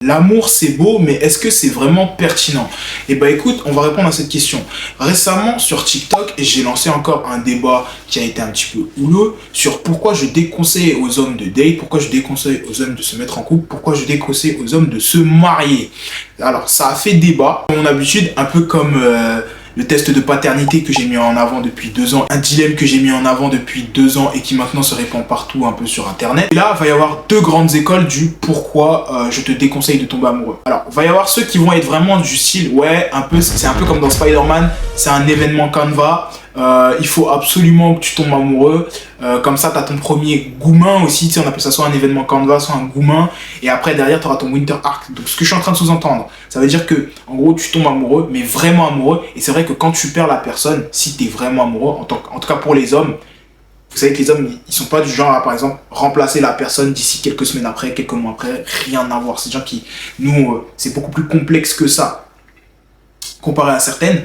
L'amour, c'est beau, mais est-ce que c'est vraiment pertinent? Eh ben écoute, on va répondre à cette question. Récemment, sur TikTok, j'ai lancé encore un débat qui a été un petit peu houleux sur pourquoi je déconseille aux hommes de date, pourquoi je déconseille aux hommes de se mettre en couple, pourquoi je déconseille aux hommes de se marier. Alors, ça a fait débat. Comme mon habitude, un peu comme le test de paternité que j'ai mis en avant depuis 2 ans, un dilemme que j'ai mis en avant depuis 2 ans et qui maintenant se répand partout un peu sur internet. Et là, il va y avoir deux grandes écoles du pourquoi je te déconseille de tomber amoureux. Alors, il va y avoir ceux qui vont être vraiment du style, ouais, c'est un peu comme dans Spider-Man, c'est un événement Canva. Il faut absolument que tu tombes amoureux. Comme ça, tu as ton premier goumin aussi. Tu sais, on appelle ça soit un événement Canva, soit un goumin. Et après, derrière, tu auras ton Winter Arc. Donc, ce que je suis en train de sous-entendre, ça veut dire que, en gros, tu tombes amoureux, mais vraiment amoureux. Et c'est vrai que quand tu perds la personne, si tu es vraiment amoureux, en tout cas pour les hommes, vous savez que les hommes, ils sont pas du genre à, par exemple, remplacer la personne d'ici quelques semaines après, quelques mois après. Rien à voir. C'est des gens qui, nous, c'est beaucoup plus complexe que ça, comparé à certaines.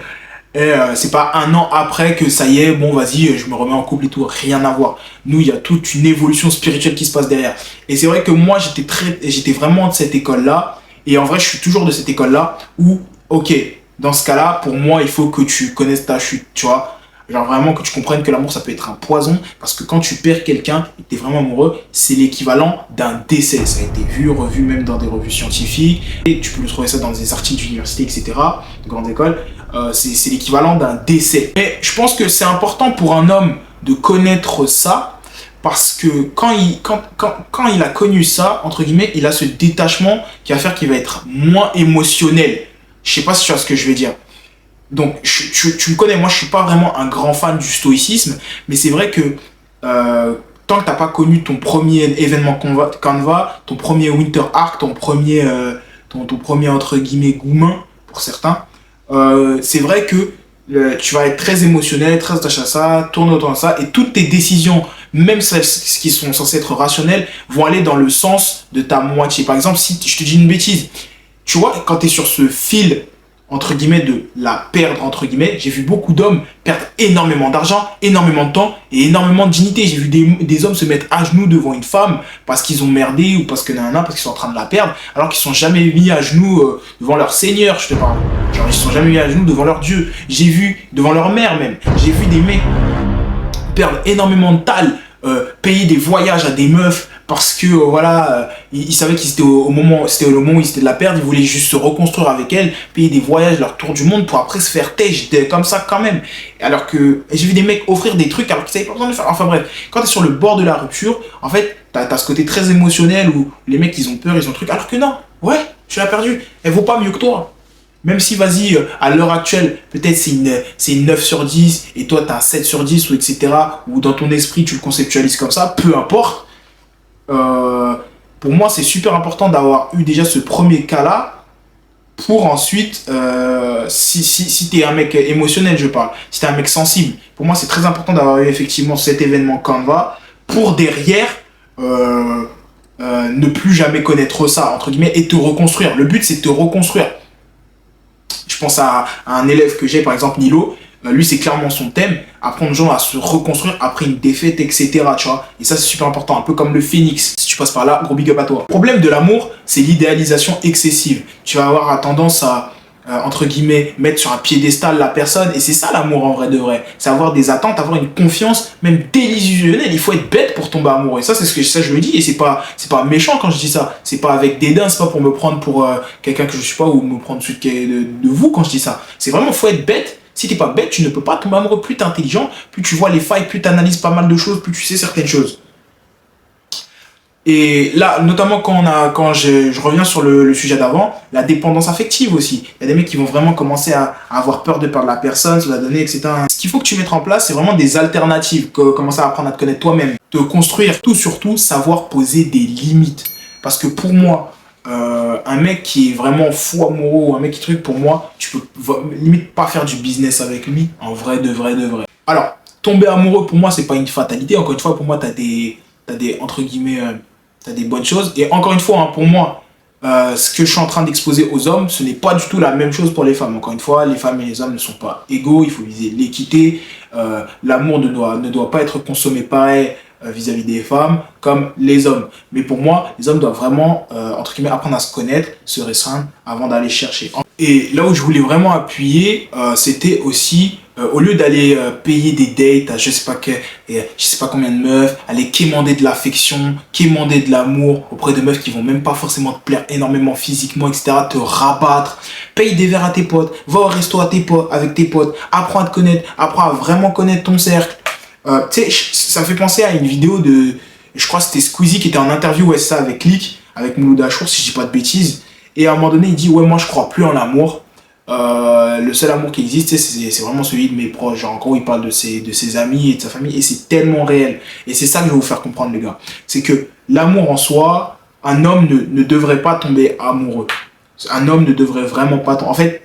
Et c'est pas un an après que ça y est, bon vas-y, je me remets en couple et tout, rien à voir. Nous, il y a toute une évolution spirituelle qui se passe derrière. Et c'est vrai que moi, j'étais vraiment de cette école-là. Et en vrai, je suis toujours de cette école-là où, ok, dans ce cas-là, pour moi, il faut que tu connaisses ta chute, tu vois. Genre vraiment que tu comprennes que l'amour, ça peut être un poison. Parce que quand tu perds quelqu'un et que tu es vraiment amoureux, c'est l'équivalent d'un décès. Ça a été vu, revu même dans des revues scientifiques. Et tu peux le trouver ça dans des articles d'université, etc., de grandes écoles. C'est l'équivalent d'un décès. Mais je pense que c'est important pour un homme de connaître ça. Parce que quand il a connu ça, entre guillemets, il a ce détachement qui va faire qu'il va être moins émotionnel. Je sais pas si tu vois ce que je veux dire. Donc, tu me connais, moi je suis pas vraiment un grand fan du stoïcisme, mais c'est vrai que tant que t'as pas connu ton premier événement Canva, ton premier Winter Arc, ton premier entre guillemets goumin pour certains, c'est vrai que tu vas être très émotionnel, très attaché à ça, tourner autour de ça, et toutes tes décisions, même celles qui sont censées être rationnelles, vont aller dans le sens de ta moitié. Par exemple, si je te dis une bêtise, tu vois, quand tu es sur ce fil entre guillemets de la perdre entre guillemets, j'ai vu beaucoup d'hommes perdre énormément d'argent, énormément de temps et énormément de dignité. J'ai vu des hommes se mettre à genoux devant une femme parce qu'ils ont merdé ou parce qu'ils sont en train de la perdre, alors qu'ils sont jamais mis à genoux devant leur seigneur, je te parle. Genre ils se sont jamais mis à genoux devant leur Dieu. J'ai vu devant leur mère même. J'ai vu des mecs perdre énormément de talent, payer des voyages à des meufs parce que voilà, ils savaient qu'ils étaient au moment où ils étaient de la perdre, ils voulaient juste se reconstruire avec elle, payer des voyages, leur tour du monde pour après se faire têche. J'étais comme ça quand même. Alors que j'ai vu des mecs offrir des trucs alors qu'ils n'avaient pas besoin de le faire. Enfin bref, quand tu es sur le bord de la rupture, en fait, t'as ce côté très émotionnel où les mecs ils ont peur, ils ont truc, alors que non, ouais, tu l'as perdu, elle vaut pas mieux que toi. Même si, vas-y, à l'heure actuelle, peut-être c'est une 9 sur 10 et toi, tu as un 7 sur 10 ou etc. Ou dans ton esprit, tu le conceptualises comme ça, peu importe. Pour moi, c'est super important d'avoir eu déjà ce premier cas-là pour ensuite, si tu es un mec émotionnel, je parle, si tu es un mec sensible, pour moi, c'est très important d'avoir eu effectivement cet événement Canva pour derrière ne plus jamais connaître ça, entre guillemets, et te reconstruire. Le but, c'est de te reconstruire. Je pense à un élève que j'ai, par exemple Nilo, lui c'est clairement son thème, apprendre aux gens à se reconstruire après une défaite, etc. Tu vois. Et ça c'est super important, un peu comme le phénix. Si tu passes par là, gros big up à toi. Le problème de l'amour, c'est l'idéalisation excessive. Tu vas avoir tendance à, entre guillemets, mettre sur un piédestal la personne, et c'est ça l'amour en vrai de vrai. C'est avoir des attentes, avoir une confiance, même délusionnelle. Il faut être bête pour tomber amoureux. Et ça c'est ce que je me dis, et c'est pas méchant quand je dis ça. C'est pas avec dédain, c'est pas pour me prendre pour quelqu'un que je suis pas, ou me prendre dessus de vous quand je dis ça. C'est vraiment, faut être bête. Si t'es pas bête, tu ne peux pas tomber amoureux. Plus t'es intelligent, plus tu vois les failles, plus tu analyses pas mal de choses, plus tu sais certaines choses. Et là, notamment quand je reviens sur le sujet d'avant, la dépendance affective aussi. Il y a des mecs qui vont vraiment commencer à avoir peur de perdre la personne, se la donner, etc. Ce qu'il faut que tu mettes en place, c'est vraiment des alternatives. Commencer à apprendre à te connaître toi-même. Te construire, tout surtout, savoir poser des limites. Parce que pour moi, un mec qui est vraiment fou amoureux ou un mec qui truc, pour moi, tu peux limite pas faire du business avec lui, en vrai, de vrai. Alors, tomber amoureux, pour moi, c'est pas une fatalité. Encore une fois, pour moi, t'as des entre guillemets, t'as des bonnes choses. Et encore une fois, hein, pour moi, ce que je suis en train d'exposer aux hommes, ce n'est pas du tout la même chose pour les femmes. Encore une fois, les femmes et les hommes ne sont pas égaux, il faut viser l'équité. L'amour ne doit pas être consommé pareil vis-à-vis des femmes comme les hommes. Mais pour moi, les hommes doivent vraiment, entre guillemets, apprendre à se connaître, se restreindre avant d'aller chercher. Et là où je voulais vraiment appuyer, c'était aussi, au lieu d'aller payer des dates à je sais pas combien de meufs, aller quémander de l'affection, quémander de l'amour auprès de meufs qui vont même pas forcément te plaire énormément physiquement, etc., te rabattre, paye des verres à tes potes, va au resto avec tes potes, apprends à te connaître, apprends à vraiment connaître ton cercle. Tu sais, ça me fait penser à une vidéo de, je crois que c'était Squeezie qui était en interview, ouais, ça, avec Lick, avec Mouloud Achour, si je dis pas de bêtises. Et à un moment donné, il dit, ouais, moi, je crois plus en l'amour. Le seul amour qui existe, c'est vraiment celui de mes proches. Genre, en gros, il parle de ses amis et de sa famille. Et c'est tellement réel. Et c'est ça que je vais vous faire comprendre, les gars. C'est que l'amour en soi, un homme ne devrait pas tomber amoureux. Un homme ne devrait vraiment pas tomber. En fait,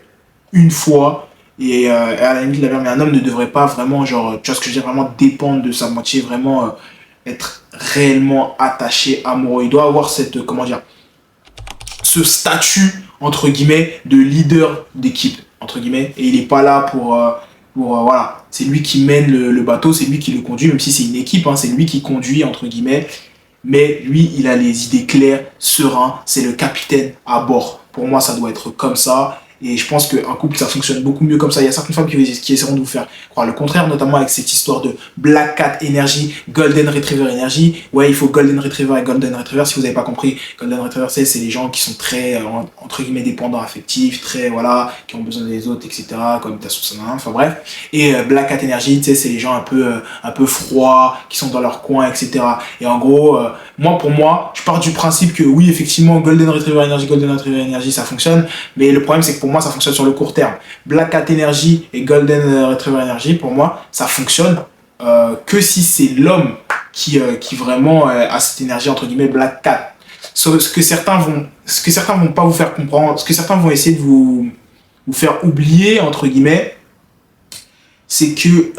une fois, et à la limite, mais un homme ne devrait pas vraiment, genre, tu vois ce que je veux dire, vraiment dépendre de sa moitié, vraiment être réellement attaché, amoureux. Il doit avoir cette, comment dire, ce statut, entre guillemets, de leader d'équipe, entre guillemets, et il n'est pas là pour voilà, c'est lui qui mène le bateau, c'est lui qui le conduit, même si c'est une équipe, hein, c'est lui qui conduit, entre guillemets, mais lui, il a les idées claires, serein, c'est le capitaine à bord. Pour moi, ça doit être comme ça. Et je pense qu'un couple, ça fonctionne beaucoup mieux comme ça. Il y a certaines femmes qui essaieront de vous faire croire le contraire, notamment avec cette histoire de Black Cat Energy, Golden Retriever Energy. Ouais, il faut Golden Retriever et Golden Retriever. Si vous n'avez pas compris, Golden Retriever, c'est les gens qui sont très, entre guillemets, dépendants affectifs, très, voilà, qui ont besoin des autres, etc., comme Tassousana, enfin bref. Et Black Cat Energy, tu sais, c'est les gens un peu froids, qui sont dans leur coin, etc. Et en gros, pour moi, je pars du principe que oui, effectivement, Golden Retriever Energy, ça fonctionne. Mais le problème, c'est que pour moi, ça fonctionne sur le court terme. Black Cat Energy et Golden Retriever Energy, pour moi, ça fonctionne que si c'est l'homme qui vraiment a cette énergie, entre guillemets, Black Cat. Ce que certains vont pas vous faire comprendre, ce que certains vont essayer de vous faire oublier, entre guillemets, c'est que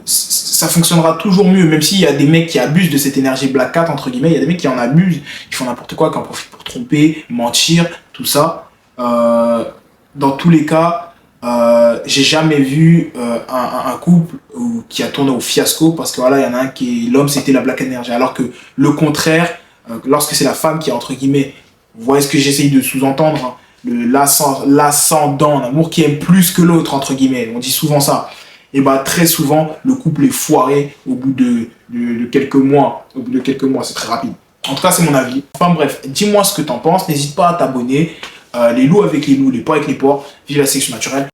ça fonctionnera toujours mieux, même s'il y a des mecs qui abusent de cette énergie Black Cat, entre guillemets, il y a des mecs qui en abusent, qui font n'importe quoi, qui en profitent pour tromper, mentir, tout ça. Dans tous les cas, j'ai jamais vu un couple qui a tourné au fiasco, parce que voilà, il y en a un qui, l'homme, c'était la Black Energy, alors que le contraire, lorsque c'est la femme qui, entre guillemets, vous voyez ce que j'essaye de sous-entendre, hein, l'ascendant, l'amour qui aime plus que l'autre, entre guillemets, on dit souvent ça. Et bah très souvent, le couple est foiré au bout de quelques mois. Au bout de quelques mois, c'est très rapide. En tout cas, c'est mon avis. Enfin bref, dis-moi ce que t'en penses. N'hésite pas à t'abonner. Les loups avec les loups, les porcs avec les porcs. Vive la sélection naturelle.